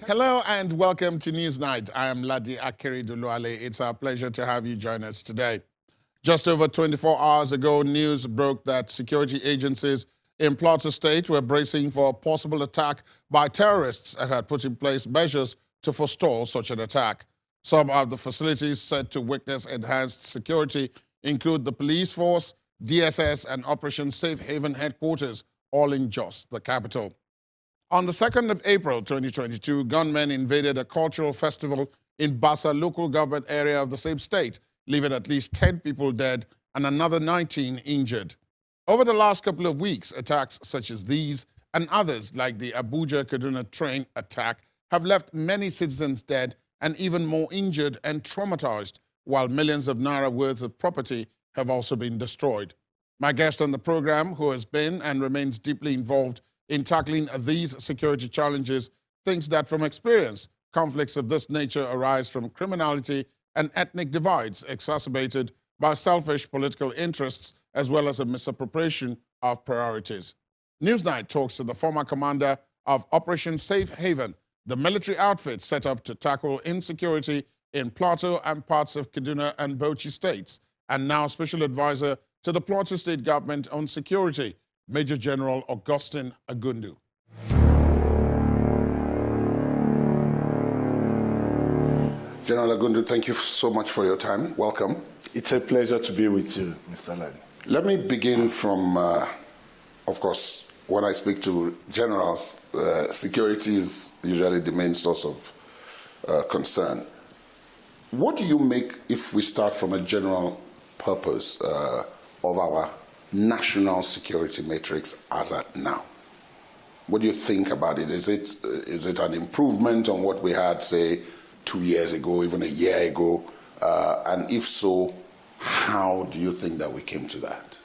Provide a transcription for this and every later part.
Hello and welcome to Newsnight. I am Ladi Akeredoluwale. It's our pleasure to have you join us today. Just over 24 hours ago, news broke that security agencies in Plateau State were bracing for a possible attack by terrorists and had put in place measures to forestall such an attack. Some of the facilities said to witness enhanced security include the police force, DSS, and Operation Safe Haven headquarters, all in Jos, the capital. On the 2nd of April 2022, gunmen invaded a cultural festival in Bassa local government area of the same state, leaving at least 10 people dead and another 19 injured. Over the last couple of weeks, attacks such as these and others like the Abuja-Kaduna train attack have left many citizens dead and even more injured and traumatized, while millions of naira worth of property have also been destroyed. My guest on the program, who has been and remains deeply involved in tackling these security challenges, thinks that from experience, conflicts of this nature arise from criminality and ethnic divides exacerbated by selfish political interests as well as a misappropriation of priorities. Newsnight talks to the former commander of Operation Safe Haven, the military outfit set up to tackle insecurity in Plateau and parts of Kaduna and Bauchi states, and now special advisor to the Plateau State government on security, Major General Augustine Agundu. General Agundu, thank you so much for your time. Welcome. It's a pleasure to be with you, Mr. Ladi. Let me begin from, of course, when I speak to generals, security is usually the main source of concern. What do you make, if we start from a general purpose of our national security matrix as at now? What do you think about it? Is it an improvement on what we had, say, 2 years ago, even a year ago? And if so, how do you think that we came to that?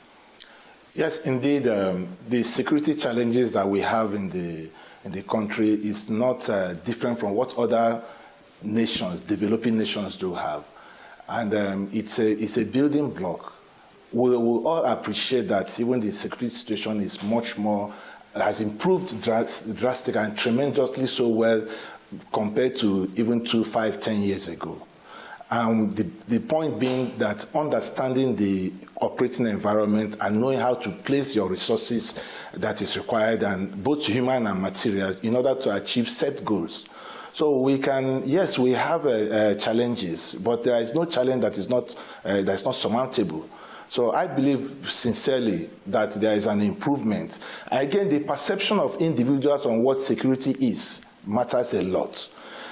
Yes, indeed, the security challenges that we have in the country is not different from what other nations, developing nations, do have. And it's a building block. We will all appreciate that even the security situation is much more, has improved drastically and tremendously so well compared to even 2, 5, 10 years ago. The point being that understanding the operating environment and knowing how to place your resources that is required, and both human and material, in order to achieve set goals. So we can, yes, we have challenges, but there is no challenge that is not surmountable. So I believe sincerely that there is an improvement. Again, the perception of individuals on what security is matters a lot.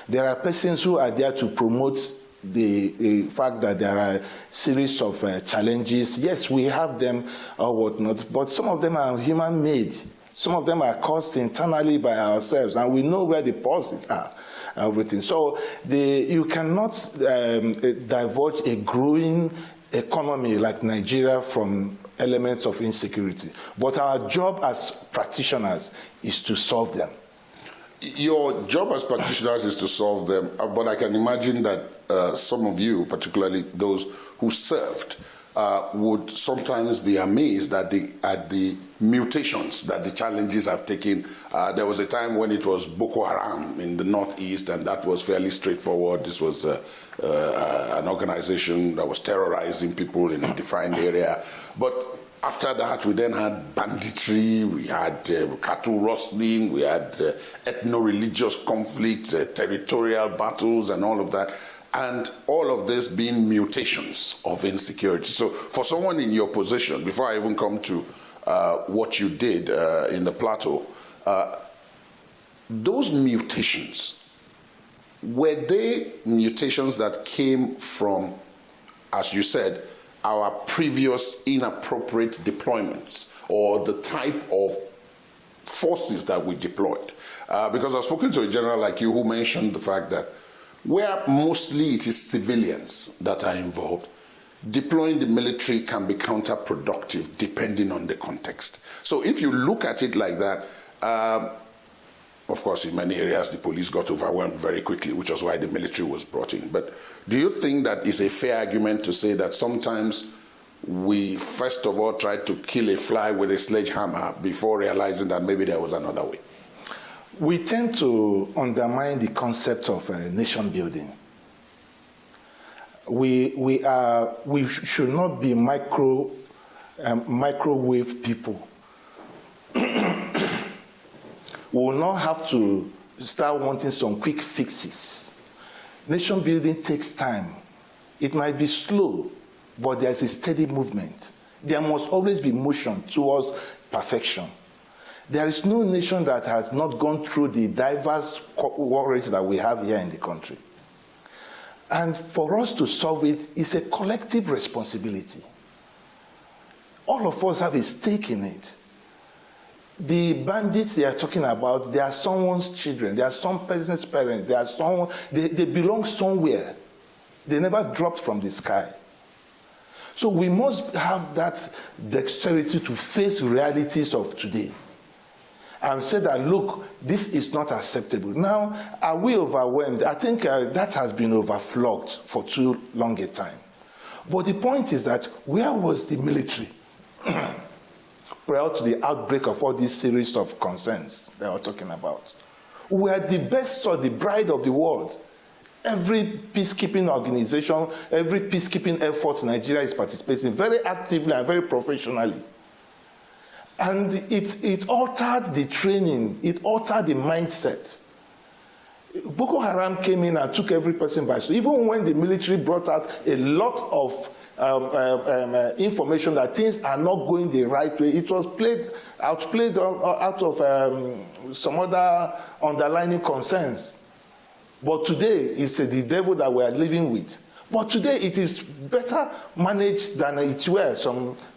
There are persons who are there to promote the fact that there are a series of challenges. Yes, we have them or whatnot, but some of them are human-made. Some of them are caused internally by ourselves, and we know where the causes are. Everything. So you cannot divulge a growing economy like Nigeria from elements of insecurity. But our job as practitioners is to solve them. Your job as practitioners is to solve them, but I can imagine that some of you, particularly those who served, would sometimes be amazed at the mutations that the challenges have taken. There was a time when it was Boko Haram in the northeast, and that was fairly straightforward. This was an organization that was terrorizing people in a defined area. But after that, we then had banditry, we had cattle rustling, we had ethno-religious conflicts, territorial battles, and all of that. And all of this being mutations of insecurity. So for someone in your position, before I even come to what you did in the Plateau, those mutations, were they mutations that came from, as you said, our previous inappropriate deployments or the type of forces that we deployed? Because I've spoken to a general like you who mentioned the fact that where mostly it is civilians that are involved, deploying the military can be counterproductive depending on the context. So if you look at it like that, of course, in many areas, the police got overwhelmed very quickly, which was why the military was brought in. But do you think that is a fair argument to say that sometimes we, first of all, tried to kill a fly with a sledgehammer before realizing that maybe there was another way? We tend to undermine the concept of nation building. We should not be microwave people. We will not have to start wanting some quick fixes. Nation building takes time. It might be slow, but there's a steady movement. There must always be motion towards perfection. There is no nation that has not gone through the diverse worries that we have here in the country. And for us to solve it is a collective responsibility. All of us have a stake in it. The bandits they are talking about, they are someone's children, they are some person's parents, they are someone, they belong somewhere. They never dropped from the sky. So we must have that dexterity to face realities of today and say that, look, this is not acceptable. Now, are we overwhelmed? I think that has been overflogged for too long a time. But the point is that where was the military prior to the outbreak of all these series of concerns that we're talking about? We are the best or the bride of the world. Every peacekeeping organization, every peacekeeping effort Nigeria is participating very actively and very professionally. And it altered the training, it altered the mindset. Boko Haram came in and took every person by storm. Even when the military brought out a lot of information that things are not going the right way, it was outplayed out of some other underlying concerns. But today, it's the devil that we are living with. But today, it is better managed than it was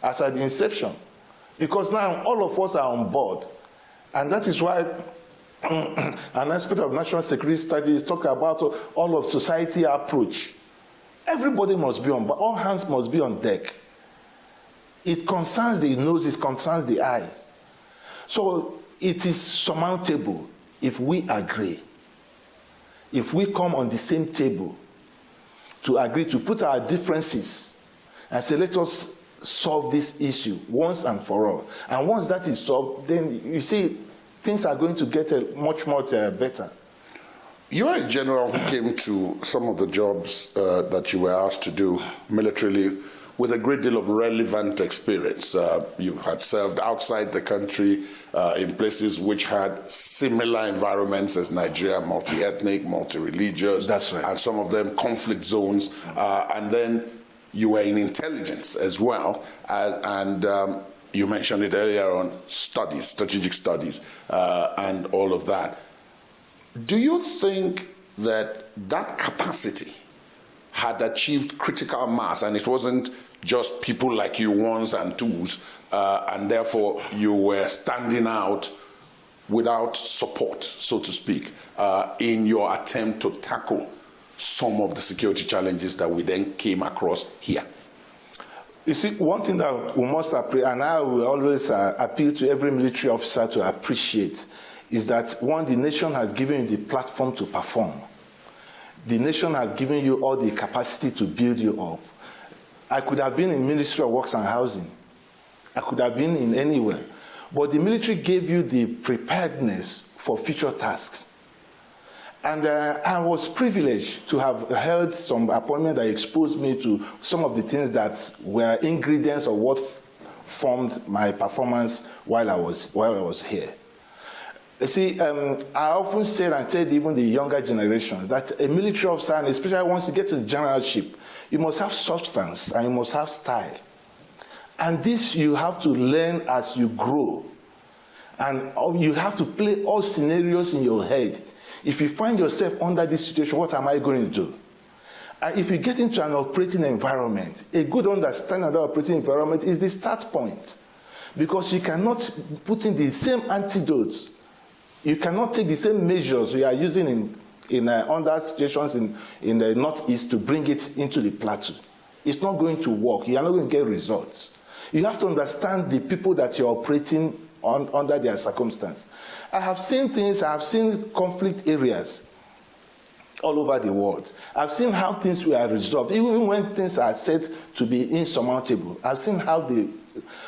as at the inception. Because now all of us are on board. And that is why an aspect of national security studies talk about all of society approach. Everybody must be on board. All hands must be on deck. It concerns the nose, it concerns the eyes. So it is surmountable if we agree. If we come on the same table to agree to put our differences and say, let us solve this issue once and for all. And once that is solved, then you see things are going to get much better. You're a general who came to some of the jobs that you were asked to do militarily with a great deal of relevant experience. You had served outside the country in places which had similar environments as Nigeria, multi-ethnic, multi-religious. That's right. And some of them conflict zones. And then you were in intelligence as well. And you mentioned it earlier on, studies, strategic studies, and all of that. Do you think that that capacity had achieved critical mass and it wasn't just people like you, ones and twos, and therefore you were standing out without support, so to speak, in your attempt to tackle some of the security challenges that we then came across here? You see, one thing that we must appreciate, and I will always appeal to every military officer to appreciate, is that, one, the nation has given you the platform to perform. The nation has given you all the capacity to build you up. I could have been in Ministry of Works and Housing. I could have been in anywhere. But the military gave you the preparedness for future tasks. And I was privileged to have held some appointment that exposed me to some of the things that were ingredients of what formed my performance while I was here. You see, I often said and tell even the younger generation that a military officer, and especially once you get to the generalship, you must have substance and you must have style. And this you have to learn as you grow. And you have to play all scenarios in your head. If you find yourself under this situation, what am I going to do? And if you get into an operating environment, a good understanding of the operating environment is the start point. Because you cannot put in the same antidotes. You cannot take the same measures we are using in under situations in the Northeast to bring it into the plateau. It's not going to work. You are not going to get results. You have to understand the people that you're operating under their circumstance. I have seen things, I have seen conflict areas all over the world. I've seen how things were resolved, even when things are said to be insurmountable. I've seen how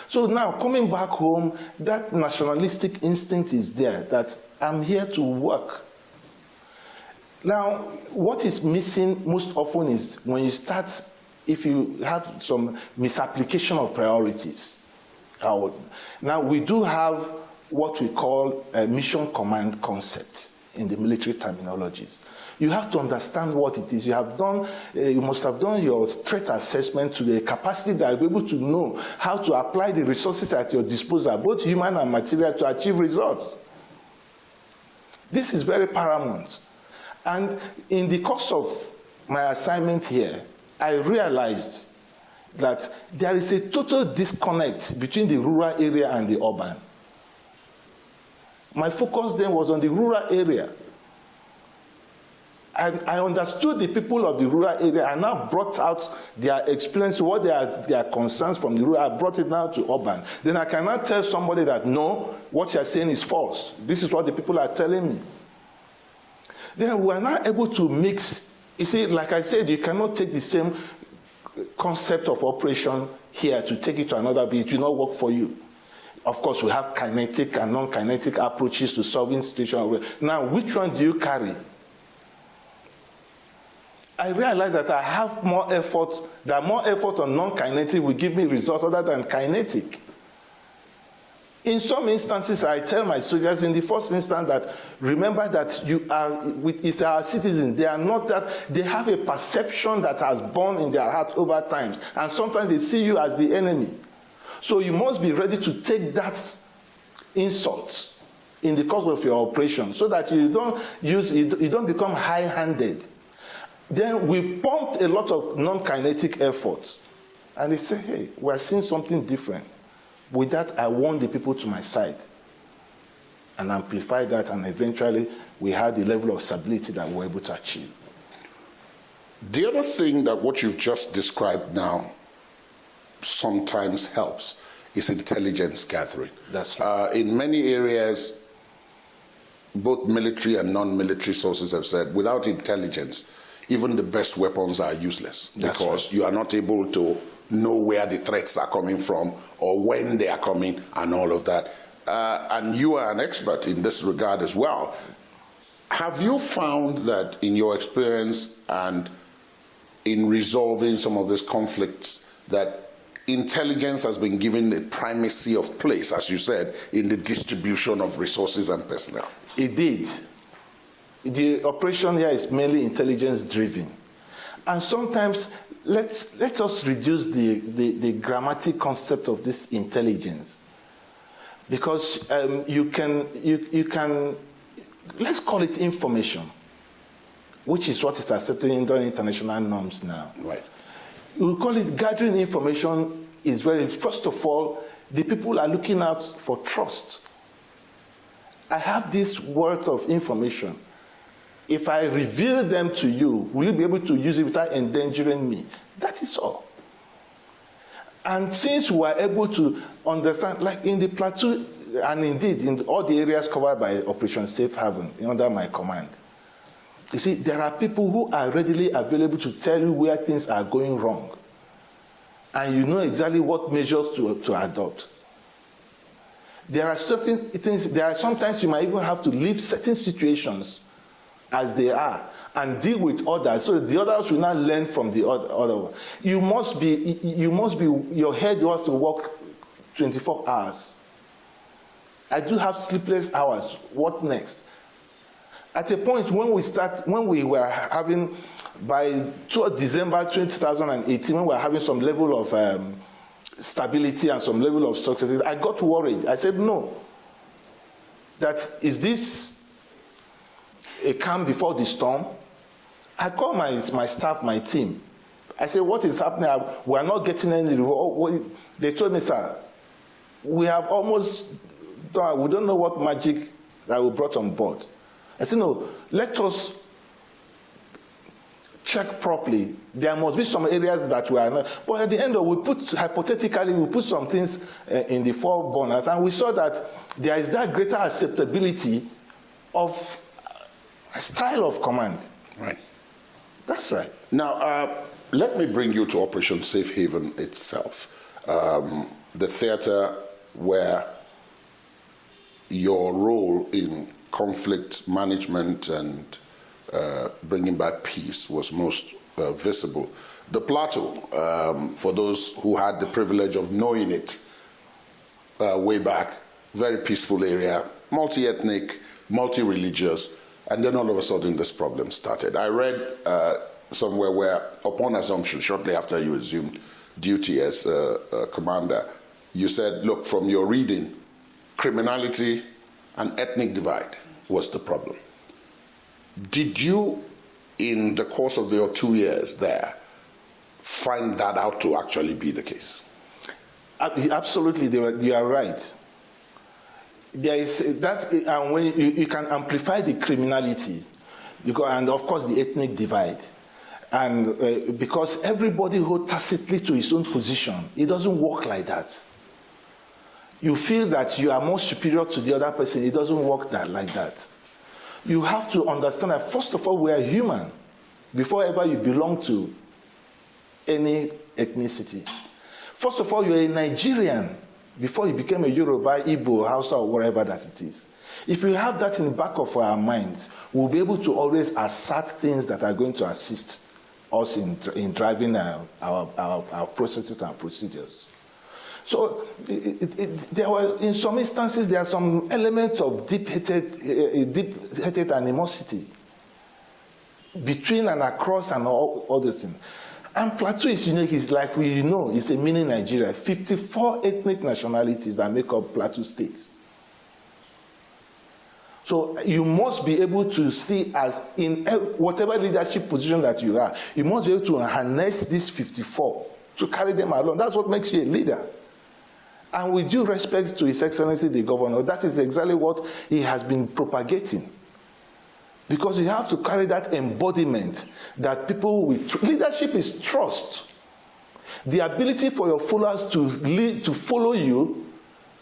So now, coming back home, that nationalistic instinct is there, that I'm here to work. Now, what is missing most often is when you start, if you have some misapplication of priorities. Now, we do have what we call a mission command concept in the military terminologies. You have to understand what it is. You must have done your threat assessment to the capacity that you're able to know how to apply the resources at your disposal, both human and material, to achieve results. This is very paramount. And in the course of my assignment here, I realized that there is a total disconnect between the rural area and the urban. My focus then was on the rural area. And I understood the people of the rural area and now brought out their experience, what their concerns from the rural. I brought it now to urban. Then I cannot tell somebody that, no, what you're saying is false. This is what the people are telling me. Then we're not able to mix. You see, like I said, you cannot take the same concept of operation here to take it to another, but it will not work for you. Of course, we have kinetic and non-kinetic approaches to solving situations. Now, which one do you carry? I realized that I have more effort, that more effort on non-kinetic will give me results other than kinetic. In some instances, I tell my soldiers in the first instance that remember that it's our citizens. They are not that, they have a perception that has born in their heart over time. And sometimes they see you as the enemy. So you must be ready to take that insult in the course of your operation so that you don't become high-handed. Then we pumped a lot of non-kinetic effort. And they say, hey, we're seeing something different. With that, I won the people to my side and amplified that, and eventually we had the level of stability that we were able to achieve. The other thing that what you've just described now sometimes helps is intelligence gathering. That's right. In many areas, both military and non-military sources have said, without intelligence, even the best weapons are useless. That's because right. You are not able to know where the threats are coming from or when they are coming and all of that. And you are an expert in this regard as well. Have you found that in your experience and in resolving some of these conflicts that intelligence has been given the primacy of place, as you said, in the distribution of resources and personnel? It did. The operation here is mainly intelligence driven. And sometimes let us reduce the grammatic concept of this intelligence, because you can let's call it information, which is what is accepted in the international norms now. Right. We call it gathering information. Is very, first of all, the people are looking out for trust. I have this wealth of information. If I reveal them to you, will you be able to use it without endangering me? That is all. And since we are able to understand, like in the Plateau, and indeed in all the areas covered by Operation Safe Haven under my command, you see, there are people who are readily available to tell you where things are going wrong. And you know exactly what measures to adopt. There are certain things, sometimes you might even have to leave certain situations as they are and deal with others, so the others will not learn from the other one. Your head has to work 24 hours. I do have sleepless hours. What next? At a point when we were having, by December 2018, when we were having some level of stability and some level of success, I got worried. I said, no, is this a calm before the storm? I called my staff, my team. I said, what is happening? We are not getting any reward. They told me, sir, we have almost done, we don't know what magic that we brought on board. I said, no, let us check properly. There must be some areas that we are not. But at the end, hypothetically, we put some things in the four burners, and we saw that there is that greater acceptability of a style of command. Right. That's right. Now, let me bring you to Operation Safe Haven itself, the theater where your role in conflict management and bringing back peace was most visible. The Plateau, for those who had the privilege of knowing it way back, very peaceful area, multi-ethnic, multi-religious, and then all of a sudden this problem started. I read somewhere where, upon assumption, shortly after you assumed duty as commander, you said, look, from your reading, criminality and ethnic divide was the problem. Did you, in the course of your 2 years there, find that out to actually be the case? Absolutely, you are right. There is that, and when you can amplify the criminality, and of course the ethnic divide, and because everybody holds tacitly to his own position, it doesn't work like that. You feel that you are more superior to the other person, it doesn't work like that. You have to understand that first of all, we are human before ever you belong to any ethnicity. First of all, you're a Nigerian before you became a Yoruba, Igbo, Hausa, or whatever that it is. If we have that in the back of our minds, we'll be able to always assert things that are going to assist us in driving our processes and procedures. So there were, in some instances, there are some elements of deep-hatred animosity between and across and all these things. And Plateau is unique. It's like we know, it's a mini Nigeria. 54 ethnic nationalities that make up Plateau State. So you must be able to see, as in whatever leadership position that you are, you must be able to harness these 54 to carry them along. That's what makes you a leader. And with due respect to His Excellency the Governor, that is exactly what he has been propagating. Because you have to carry that embodiment that people with leadership is trust. The ability for your followers to follow you,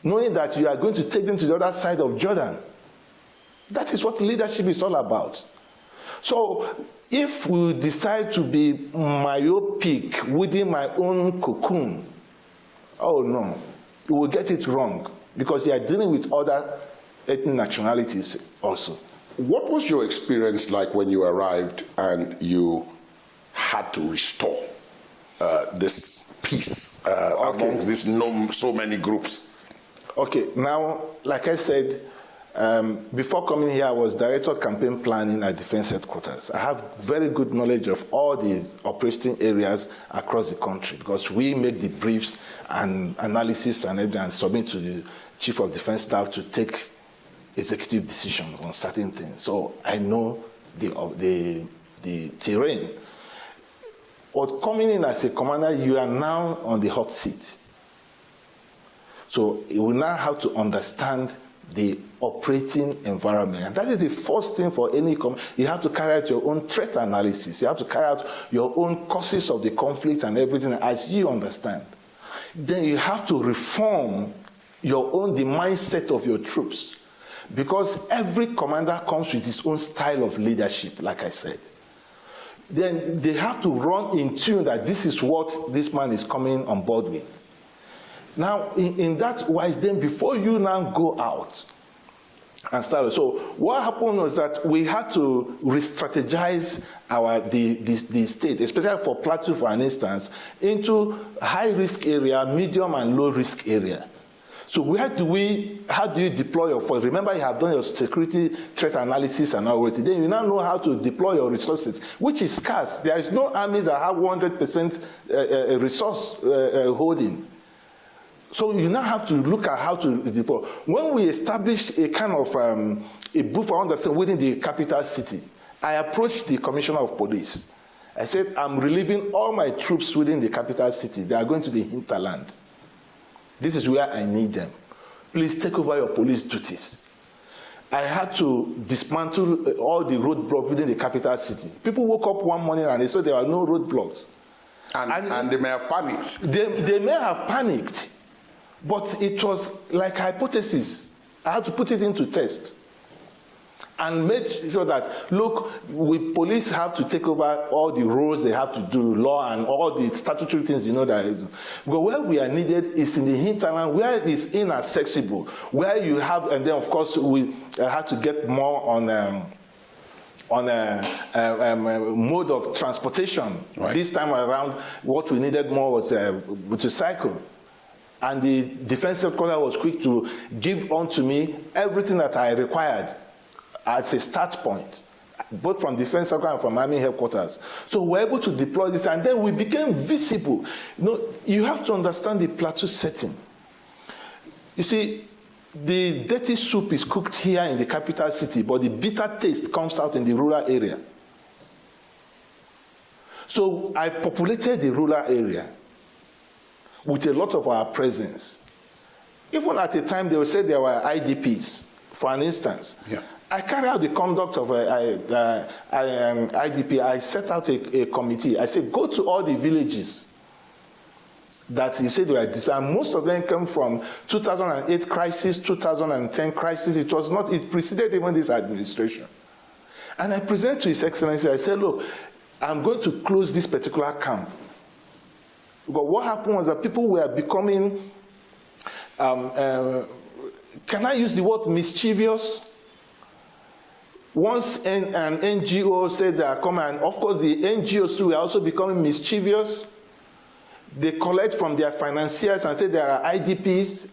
knowing that you are going to take them to the other side of Jordan. That is what leadership is all about. So if we decide to be myopic within my own cocoon, oh no, you will get it wrong, because you are dealing with other ethnic nationalities also. What was your experience like when you arrived and you had to restore this peace amongst these so many groups? Okay, now, like I said, before coming here, I was Director of Campaign Planning at Defense Headquarters. I have very good knowledge of all the operating areas across the country, because we make the briefs and analysis and everything and submit to the Chief of Defense Staff to take executive decisions on certain things. So I know the terrain. But coming in as a commander, you are now on the hot seat. So you will now have to understand the operating environment. And that is the first thing for any you have to carry out your own threat analysis. You have to carry out your own causes of the conflict and everything as you understand. Then you have to reform the mindset of your troops. Because every commander comes with his own style of leadership, like I said. Then they have to run in tune that this is what this man is coming on board with. Now, in that wise, then before you now go out and start, so what happened was that we had to re-strategize the state, especially for Plateau, for an instance, into high-risk area, medium and low-risk area. So how do you deploy your force? Remember, you have done your security threat analysis and already. Then you now know how to deploy your resources, which is scarce. There is no army that have 100% resource holding. So you now have to look at how to deploy. When we established a kind of a buffer understanding within the capital city, I approached the Commissioner of Police. I said, I'm relieving all my troops within the capital city. They are going to the hinterland. This is where I need them. Please take over your police duties. I had to dismantle all the roadblocks within the capital city. People woke up one morning and they said there were no roadblocks. And they may have panicked. They may have panicked, but it was like hypothesis. I had to put it into test. and made sure that, look, police have to take over all the roles they have to do, law and all the statutory things, that. But where we are needed is in the hinterland, where it's inaccessible, where you have, and then of course we have to get more on a mode of transportation. Right. This time around, what we needed more was motorcycle. And the defense headquarters was quick to give unto me everything that I required as a start point, both from defense headquarters and from army headquarters. So we were able to deploy this, and then we became visible. You have to understand the plateau setting. You see, the dirty soup is cooked here in the capital city, but the bitter taste comes out in the rural area. So I populated the rural area with a lot of our presence. Even at a time, they would say there were IDPs, for an instance. Yeah. I carry out the conduct of IDP. I set out a committee. I said, go to all the villages that you said they were displaced. And most of them came from 2008 crisis, 2010 crisis. It preceded even this administration. And I presented to His Excellency, I said, look, I'm going to close this particular camp. But what happened was that people were becoming, can I use the word mischievous? Once an NGO said they are coming, and of course the NGOs too were also becoming mischievous. They collect from their financiers and say there are IDPs.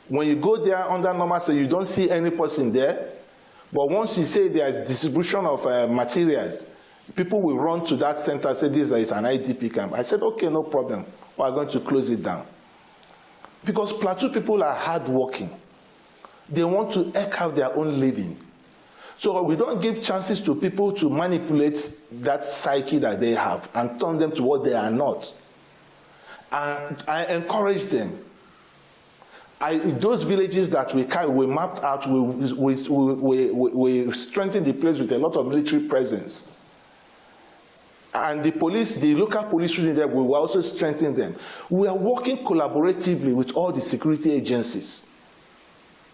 When you go there under normal, so you don't see any person there. But once you say there is distribution of materials, people will run to that center and say this is an IDP camp. I said, okay, no problem. We are going to close it down. Because Plateau people are hardworking. They want to eke out their own living. So we don't give chances to people to manipulate that psyche that they have and turn them to what they are not. And I encourage them. Those villages that we mapped out, we strengthened the place with a lot of military presence. And the police, the local police unit there, we will also strengthen them. We are working collaboratively with all the security agencies.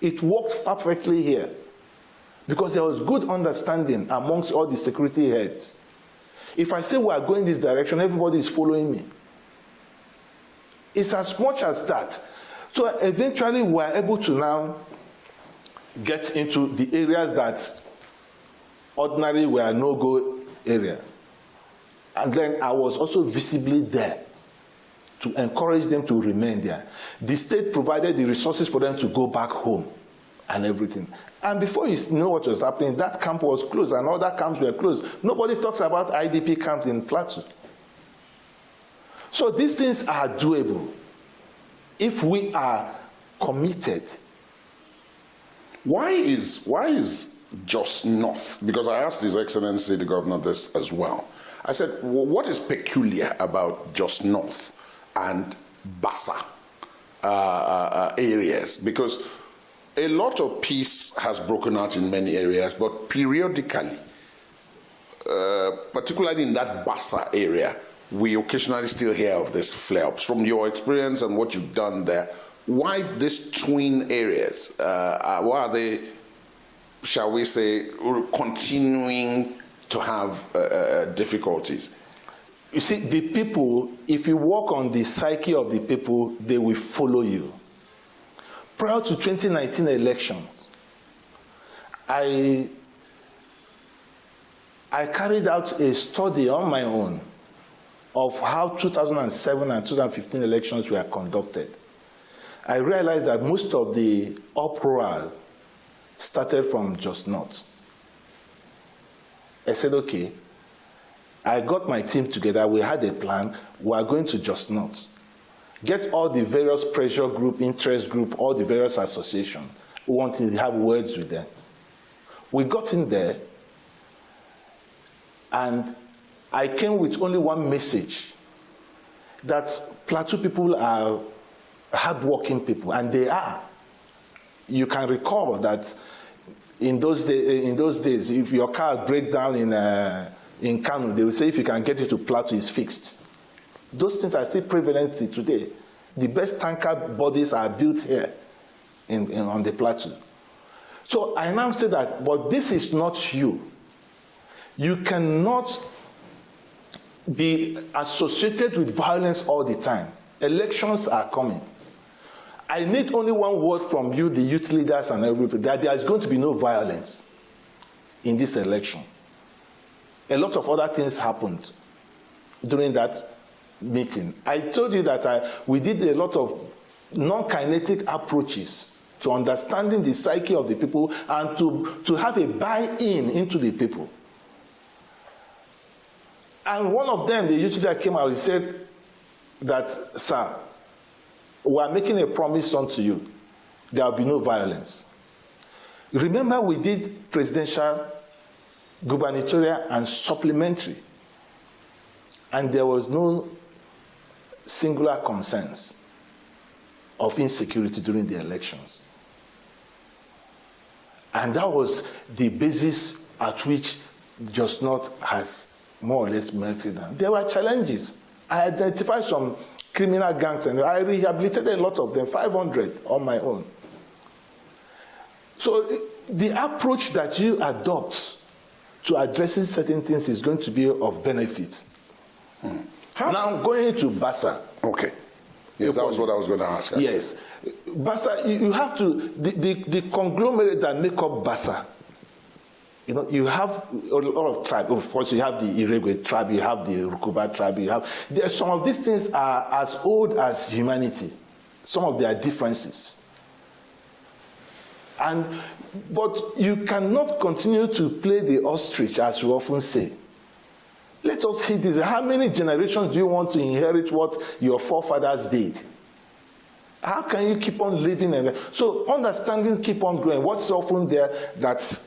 It worked perfectly here because there was good understanding amongst all the security heads. If I say we are going this direction, everybody is following me. It's as much as that. So eventually we are able to now get into the areas that ordinarily were no-go area. And then I was also visibly there to encourage them to remain there. The state provided the resources for them to go back home and everything. And before you know what was happening, that camp was closed and other camps were closed. Nobody talks about IDP camps in Plateau. So these things are doable if we are committed. Why is Jos North? Because I asked His Excellency the Governor this as well. I said, what is peculiar about Jos North and Bassa areas? Because a lot of peace has broken out in many areas, but periodically, particularly in that Bassa area, we occasionally still hear of these flare-ups. From your experience and what you've done there, why these twin areas? Why are they, shall we say, continuing to have difficulties? You see, the people, if you work on the psyche of the people, they will follow you. Prior to 2019 elections, I carried out a study on my own of how 2007 and 2015 elections were conducted. I realized that most of the uproars started from Jos North. I said, okay, I got my team together, we had a plan, we are going to Jos North. Get all the various pressure group, interest group, all the various associations who want to have words with them. We got in there, and I came with only one message, that Plateau people are hardworking people, and they are. You can recall that in those days, if your car breaks down in Kano, they will say if you can get it to Plateau, it's fixed. Those things are still prevalent today. The best tanker bodies are built here on the Plateau. So I now say that, but this is not you. You cannot be associated with violence all the time. Elections are coming. I need only one word from you, the youth leaders and everybody, that there is going to be no violence in this election. A lot of other things happened during that meeting. I told you that we did a lot of non-kinetic approaches to understanding the psyche of the people and to have a buy-in into the people. And one of them, the youth leader, came out and said that, sir, we are making a promise unto you. There will be no violence. Remember, we did presidential, gubernatorial, and supplementary. And there was no singular concerns of insecurity during the elections. And that was the basis at which Just Not has more or less melted down. There were challenges. I identified some criminal gangs and I rehabilitated a lot of them, 500 on my own. So the approach that you adopt to addressing certain things is going to be of benefit. Now going to Bassa. Okay. Yes, that was what I was going to ask. Yes. Bassa, you have to, the conglomerate that make up Bassa, you know, you have a lot of tribes. Of course, you have the Irregular tribe, you have the Rukuba tribe, some of these things are as old as humanity, some of their differences. But you cannot continue to play the ostrich, as we often say. Let us hit this. How many generations do you want to inherit what your forefathers did? How can you keep on living? So understanding keep on growing. What's often there that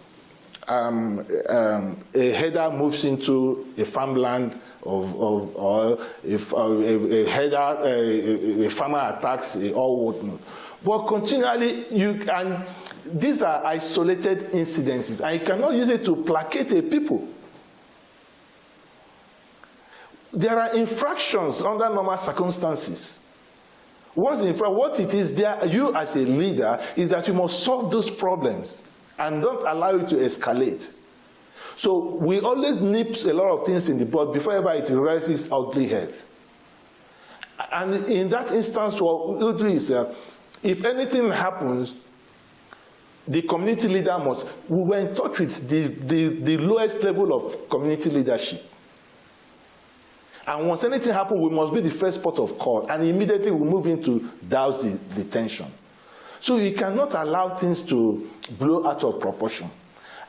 a header moves into a farmland or a header, a farmer attacks or whatnot. But continually, and these are isolated incidences, and you cannot use it to placate a people. There are infractions under normal circumstances. What it is there, you as a leader, is that you must solve those problems and don't allow it to escalate. So we always nip a lot of things in the bud before ever it raises its ugly head. And in that instance, what we'll do is, if anything happens, the community leader must, we were in touch with the lowest level of community leadership. And once anything happens, we must be the first port of call, and immediately we move into douse the tension. So you cannot allow things to blow out of proportion.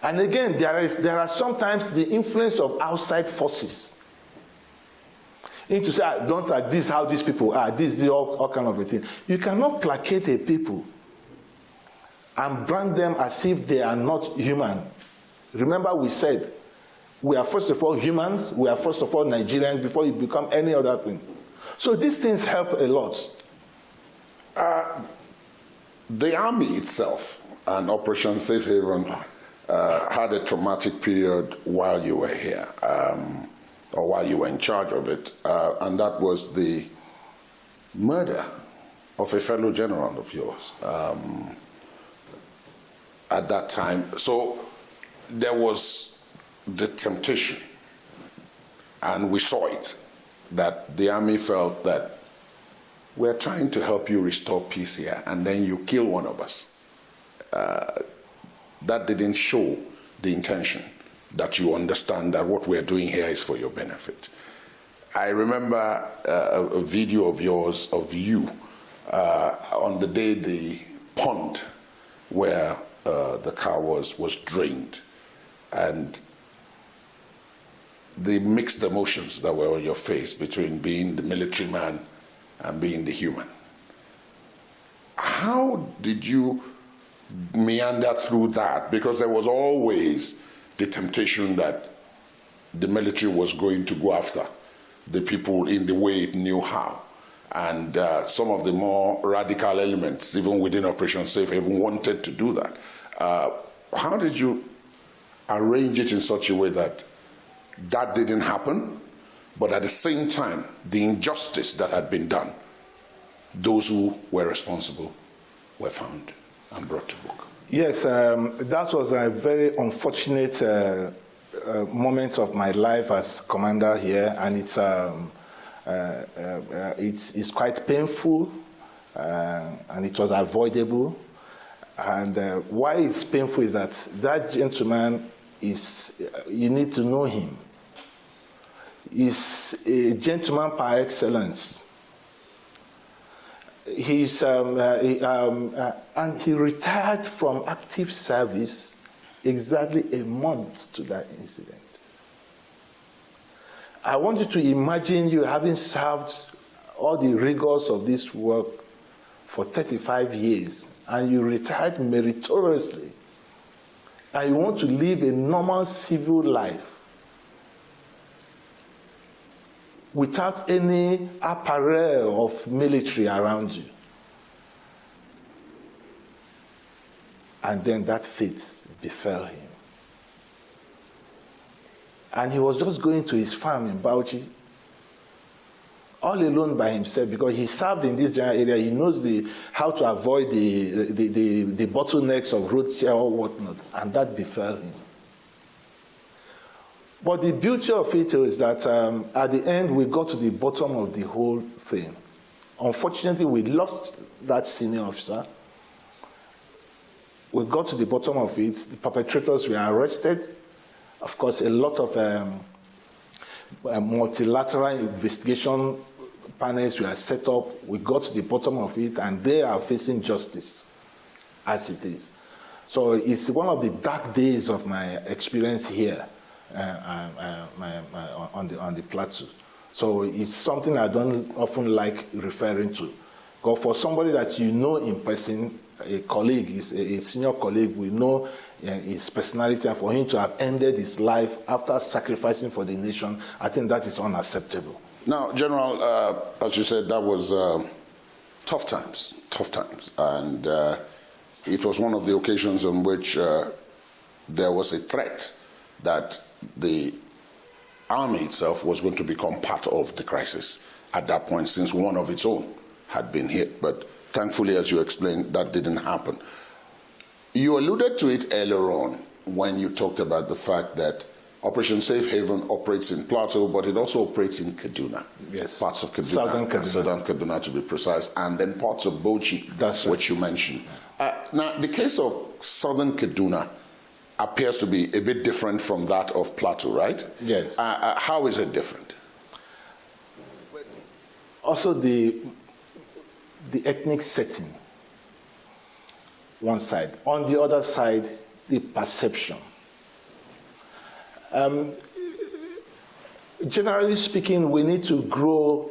And again, there are sometimes the influence of outside forces. Into say, don't like this, how these people are, this, all kind of a thing. You cannot placate a people and brand them as if they are not human. Remember, we said, we are first of all humans, we are first of all Nigerians before you become any other thing. So these things help a lot. The army itself and Operation Safe Haven had a traumatic period while you were here, or while you were in charge of it, and that was the murder of a fellow general of yours at that time. So there was the temptation, and we saw it, that the army felt that we're trying to help you restore peace here, and then you kill one of us. That didn't show the intention that you understand that what we're doing here is for your benefit. I remember a video of yours, of you, on the day the pond where the car was drained, and the mixed emotions that were on your face between being the military man and being the human. How did you meander through that? Because there was always the temptation that the military was going to go after the people in the way it knew how. And some of the more radical elements, even within Operation Safe Haven, wanted to do that. How did you arrange it in such a way that that didn't happen, but at the same time, the injustice that had been done, those who were responsible were found and brought to book? Yes, that was a very unfortunate moment of my life as commander here, and it's quite painful, and it was avoidable. And why it's painful is that gentleman you need to know him. He's a gentleman par excellence. And he retired from active service exactly a month to that incident. I want you to imagine you having served all the rigors of this work for 35 years, and you retired meritoriously, and you want to live a normal civil life without any apparel of military around you. And then that fate befell him. And he was just going to his farm in Bauchi, all alone by himself, because he served in this general area. He knows how to avoid the bottlenecks of road or whatnot, and that befell him. But the beauty of it is that at the end, we got to the bottom of the whole thing. Unfortunately, we lost that senior officer. We got to the bottom of it. The perpetrators were arrested. Of course, a lot of multilateral investigation panels were set up. We got to the bottom of it, and they are facing justice as it is. So it's one of the dark days of my experience here. On the plateau. So it's something I don't often like referring to. But for somebody that you know in person, a colleague, a senior colleague, we know his personality, and for him to have ended his life after sacrificing for the nation, I think that is unacceptable. Now, General, as you said, that was tough times, and it was one of the occasions on which there was a threat that the army itself was going to become part of the crisis at that point, since one of its own had been hit. But thankfully, as you explained, that didn't happen. You alluded to it earlier on when you talked about the fact that Operation Safe Haven operates in Plateau, but it also operates in Kaduna. Yes. Parts of Kaduna. Southern Kaduna, to be precise, and then parts of Bauchi, That's right. which you mentioned. Now, the case of Southern Kaduna appears to be a bit different from that of Plateau, right? Yes. How is it different? Also, the ethnic setting, one side. On the other side, the perception. Generally speaking, we need to grow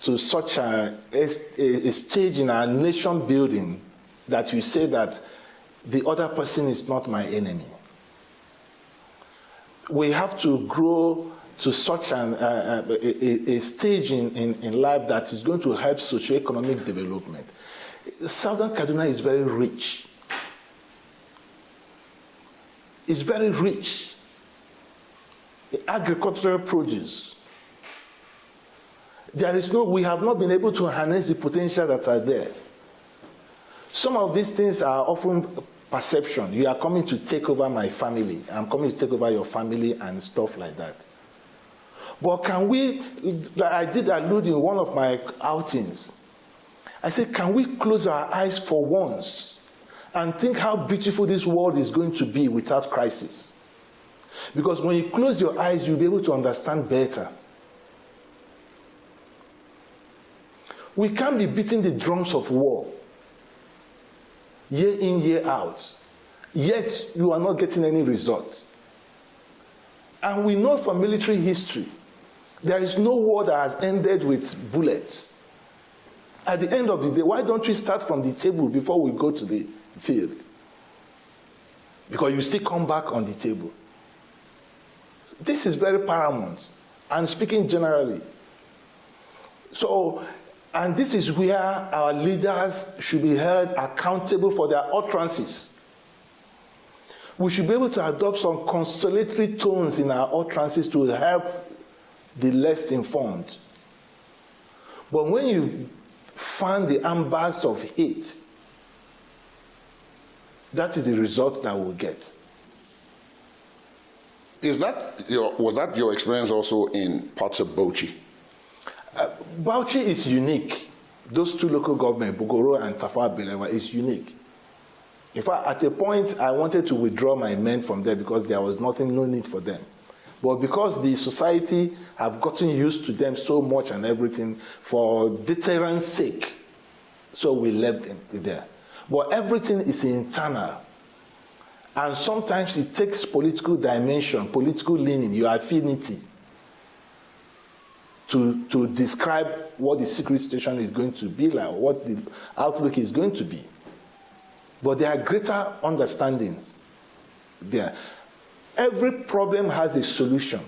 to such a stage in our nation building that you say that the other person is not my enemy. We have to grow to such a stage in life that is going to help socioeconomic development. Southern Kaduna is very rich. It's very rich. Agricultural produce. We have not been able to harness the potential that are there. Some of these things are often perception. You are coming to take over my family. I'm coming to take over your family and stuff like that. But can we, I did allude in one of my outings, I said, can we close our eyes for once and think how beautiful this world is going to be without crisis? Because when you close your eyes, you'll be able to understand better. We can't be beating the drums of war year in, year out, yet you are not getting any results. And we know from military history, there is no war that has ended with bullets. At the end of the day, why don't we start from the table before we go to the field? Because you still come back on the table. This is very paramount. I'm speaking generally. So, and this is where our leaders should be held accountable for their utterances. We should be able to adopt some consolatory tones in our utterances to help the less informed. But when you fan the embers of hate, that is the result that we'll get. Was that your experience also in parts of Bauchi? Bauchi is unique. Those two local governments, Bogoro and Tafawa Balewa, is unique. In fact, at a point, I wanted to withdraw my men from there because there was no need for them. But because the society have gotten used to them so much and everything, for deterrence sake, so we left them there. But everything is internal. And sometimes it takes political dimension, political leaning, your affinity, to describe what the secret situation is going to be like, what the outlook is going to be. But there are greater understandings there. Every problem has a solution.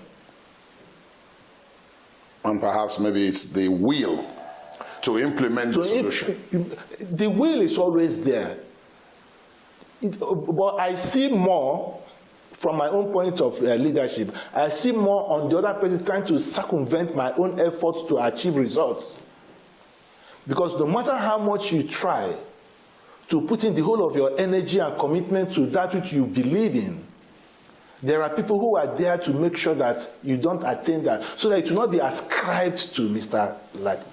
And perhaps maybe it's the will to implement the solution. The will is always there. But I see more, from my own point of leadership, I see more on the other person trying to circumvent my own efforts to achieve results. Because no matter how much you try to put in the whole of your energy and commitment to that which you believe in, there are people who are there to make sure that you don't attain that, so that it will not be ascribed to Mr. Ladi.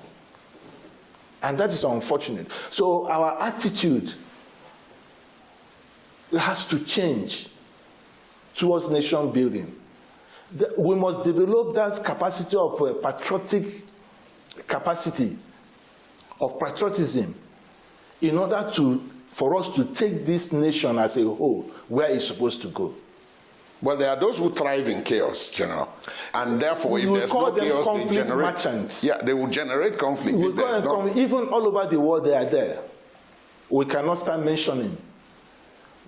And that is unfortunate. So our attitude has to change towards nation building. We must develop that capacity of patriotic capacity, of patriotism, in order for us to take this nation as a whole where it's supposed to go. Well, there are those who thrive in chaos, General, and therefore, if there's no chaos, they generate. Merchants. Yeah, they will generate conflict. Even all over the world, they are there. We cannot start mentioning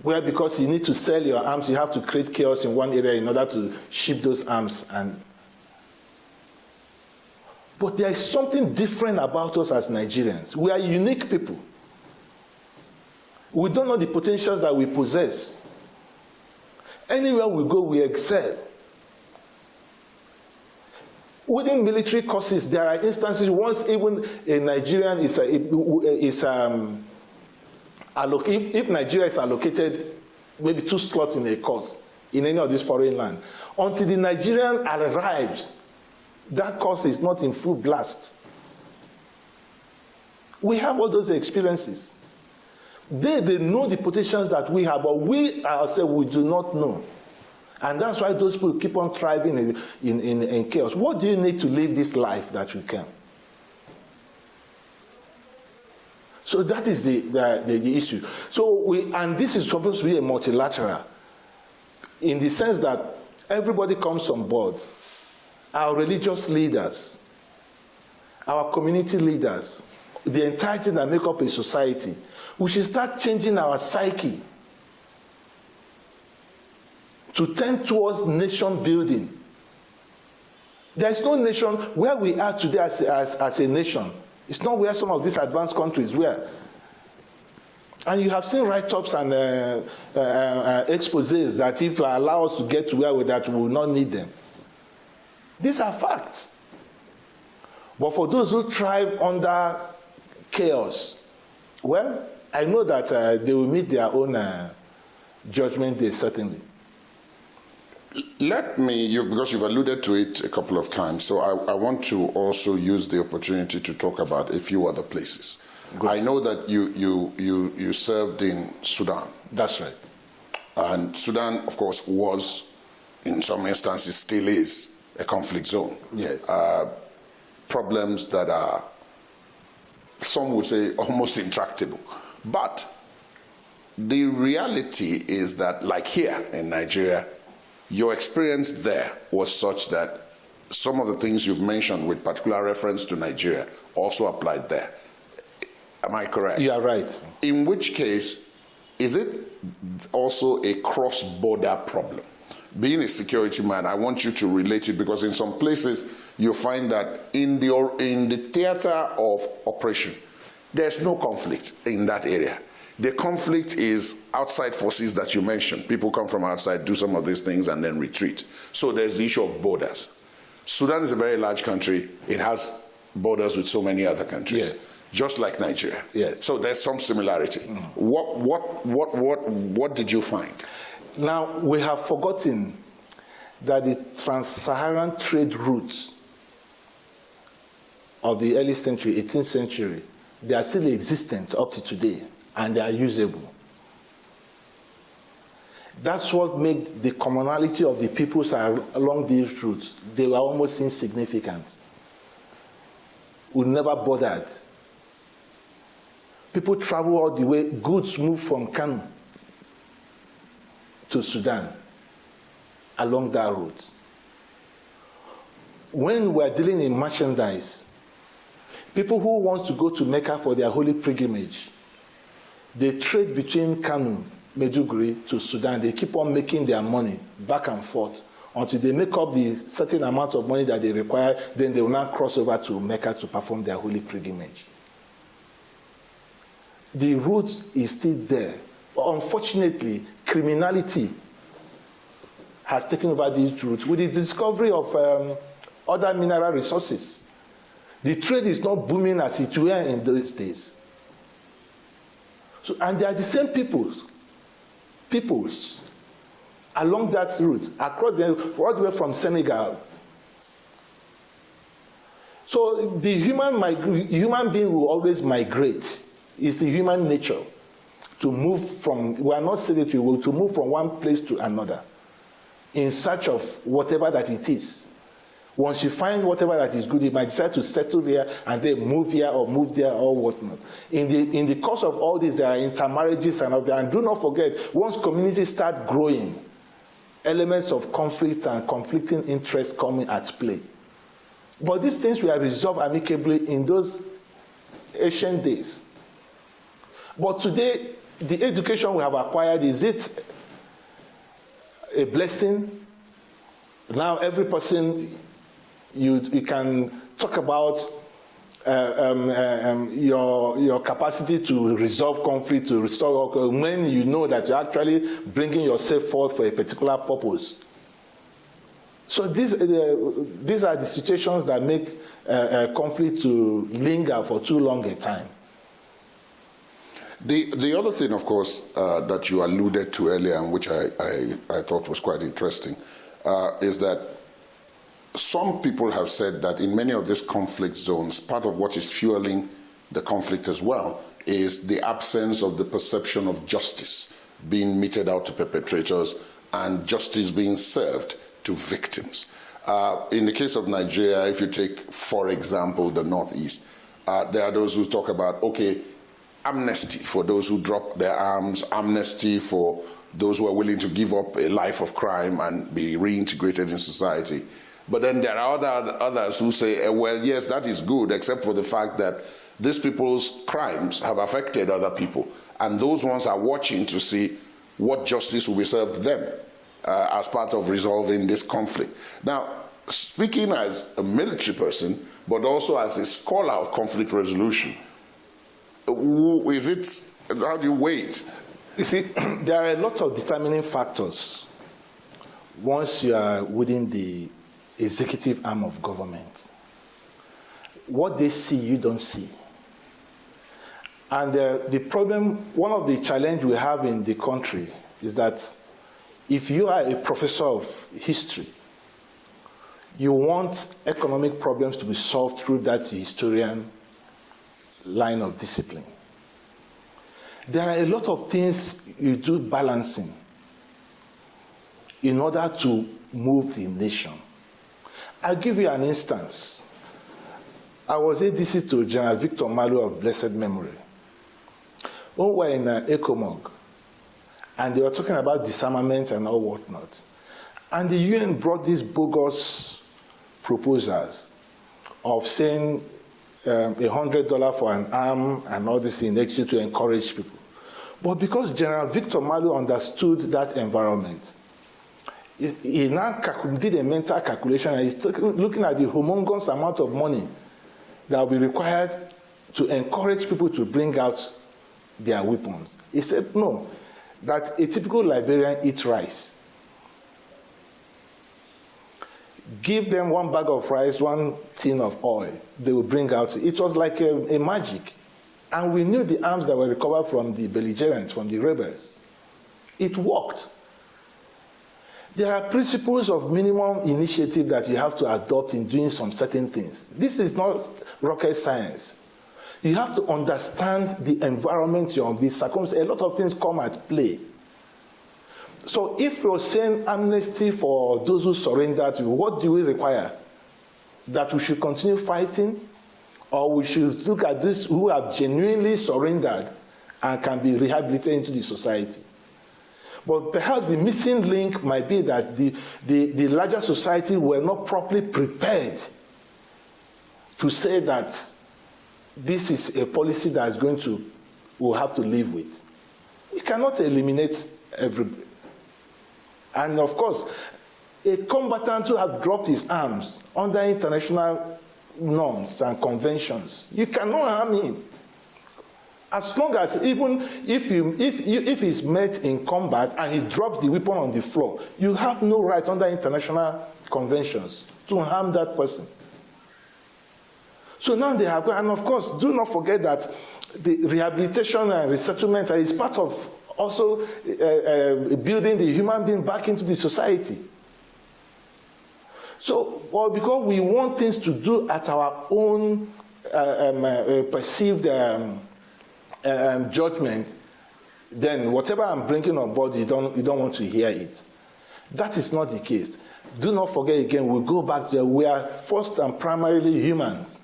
where, because you need to sell your arms, you have to create chaos in one area in order to ship those arms. But there is something different about us as Nigerians. We are unique people. We don't know the potentials that we possess. Anywhere we go, we excel. Within military courses, there are instances once even a Nigerian if Nigeria is allocated maybe 2 slots in a course in any of these foreign lands, until the Nigerian arrives, that course is not in full blast. We have all those experiences. They know the potentials that we have, but we ourselves, we do not know. And that's why those people keep on thriving in chaos. What do you need to live this life that you can? So that is the issue. And this is supposed to be a multilateral, in the sense that everybody comes on board. Our religious leaders, our community leaders, the entirety that make up a society. We should start changing our psyche to tend towards nation building. There's no nation where we are today as a nation. It's not where some of these advanced countries were. And you have seen write-ups and exposés that if allow us to get to where we are, we will not need them. These are facts. But for those who thrive under chaos, well, I know that they will meet their own judgment day, certainly. Because you've alluded to it a couple of times, so I want to also use the opportunity to talk about a few other places. Good. I know that you served in Sudan. That's right. And Sudan, of course, was, in some instances, still is a conflict zone. Yes. Problems that are, some would say, almost intractable. But the reality is that, like here in Nigeria, your experience there was such that some of the things you've mentioned with particular reference to Nigeria also applied there. Am I correct? You are right. In which case, is it also a cross-border problem? Being a security man, I want you to relate it, because in some places you find that in the theater of operation, there's no conflict in that area. The conflict is outside forces that you mentioned. People come from outside, do some of these things, and then retreat. So there's the issue of borders. Sudan is a very large country. It has borders with so many other countries. Yes. just like Nigeria. Yes. So there's some similarity. What did you find? Now, we have forgotten that the trans-Saharan trade routes of the early century, 18th century, they are still existent up to today, and they are usable. That's what made the commonality of the peoples along these routes. They were almost insignificant. We never bothered. People travel all the way, goods move from Kano to Sudan along that route. When we're dealing in merchandise, people who want to go to Mecca for their holy pilgrimage, they trade between Kano, Maiduguri to Sudan. They keep on making their money back and forth until they make up the certain amount of money that they require. Then they will now cross over to Mecca to perform their holy pilgrimage. The route is still there. But unfortunately, criminality has taken over these routes with the discovery of other mineral resources. The trade is not booming as it were in those days. So, and they are the same peoples along that route, across all the way from Senegal. So the human being will always migrate. It's the human nature to move from, we are not sedentary, to move from one place to another in search of whatever that it is. Once you find whatever that is good, you might decide to settle there and then move here or move there or whatnot. In the course of all this, there are intermarriages and all that. And do not forget, once communities start growing, elements of conflict and conflicting interests come at play. But these things were resolved amicably in those ancient days. But today, the education we have acquired, is it a blessing? Now every person, you can talk about your capacity to resolve conflict, to restore, when you know that you're actually bringing yourself forth for a particular purpose. So these are the situations that make conflict to linger for too long a time. The other thing, of course, that you alluded to earlier, and which I thought was quite interesting, is that some people have said that in many of these conflict zones, part of what is fueling the conflict as well is the absence of the perception of justice being meted out to perpetrators and justice being served to victims. In the case of Nigeria, if you take, for example, the Northeast, there are those who talk about, okay, amnesty for those who drop their arms, amnesty for those who are willing to give up a life of crime and be reintegrated in society. But then there are others who say, well, yes, that is good, except for the fact that these people's crimes have affected other people. And those ones are watching to see what justice will be served them as part of resolving this conflict. Now, speaking as a military person, but also as a scholar of conflict resolution, how do you weigh it? You see, there are a lot of determining factors once you are within the executive arm of government. What they see, you don't see. And the problem, one of the challenges we have in the country is that if you are a professor of history, you want economic problems to be solved through that historian line of discipline. There are a lot of things you do balancing in order to move the nation. I'll give you an instance. I was ADC to General Victor Malu of blessed memory. When we were in ECOMOG, and they were talking about disarmament and all whatnot, and the UN brought these bogus proposals of saying $100 for an arm and all this in exchange to encourage people. But because General Victor Malu understood that environment, he now did a mental calculation, and he's looking at the humongous amount of money that will be required to encourage people to bring out their weapons. He said, no, that a typical Liberian eats rice. Give them one bag of rice, one tin of oil, they will bring out. It was like a magic. And we knew the arms that were recovered from the belligerents, from the rebels. It worked. There are principles of minimum initiative that you have to adopt in doing some certain things. This is not rocket science. You have to understand the environment you're in, the circumstances. A lot of things come at play. So if you're saying amnesty for those who surrender to you, what do we require? That we should continue fighting? Or we should look at these who have genuinely surrendered and can be rehabilitated into the society? But perhaps the missing link might be that the larger society were not properly prepared to say that this is a policy that is we'll have to live with. We cannot eliminate everybody. And of course, a combatant who has dropped his arms under international norms and conventions, you cannot harm him. As long as, even if he's met in combat and he drops the weapon on the floor, you have no right under international conventions to harm that person. So now they have, and of course, do not forget that the rehabilitation and resettlement is part of also building the human being back into the society. So, well, because we want things to do at our own perceived judgment, then whatever I'm bringing on board, you don't want to hear it. That is not the case. Do not forget again, we go back to we are first and primarily humans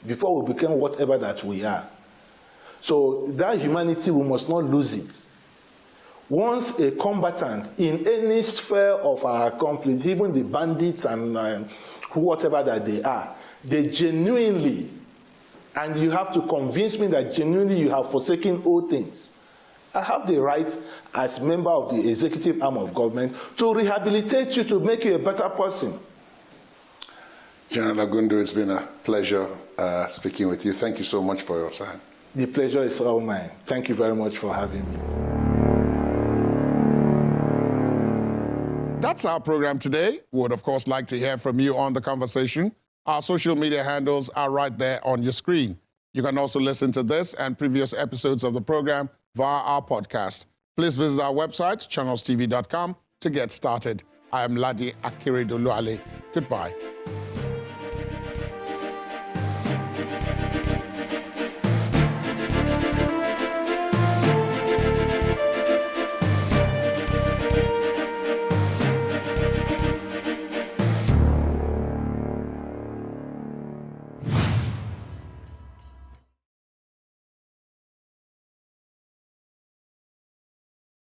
before we become whatever that we are. So that humanity, we must not lose it. Once a combatant in any sphere of our conflict, even the bandits and whatever that they are, they genuinely, and you have to convince me that genuinely you have forsaken all things. I have the right, as member of the executive arm of government, to rehabilitate you, to make you a better person. General Agundu, it's been a pleasure speaking with you. Thank you so much for your time. The pleasure is all mine. Thank you very much for having me. That's our program today. We would, of course, like to hear from you on the conversation. Our social media handles are right there on your screen. You can also listen to this and previous episodes of the program via our podcast. Please visit our website, channelstv.com, to get started. I am Ladi Akeredoluale. Goodbye.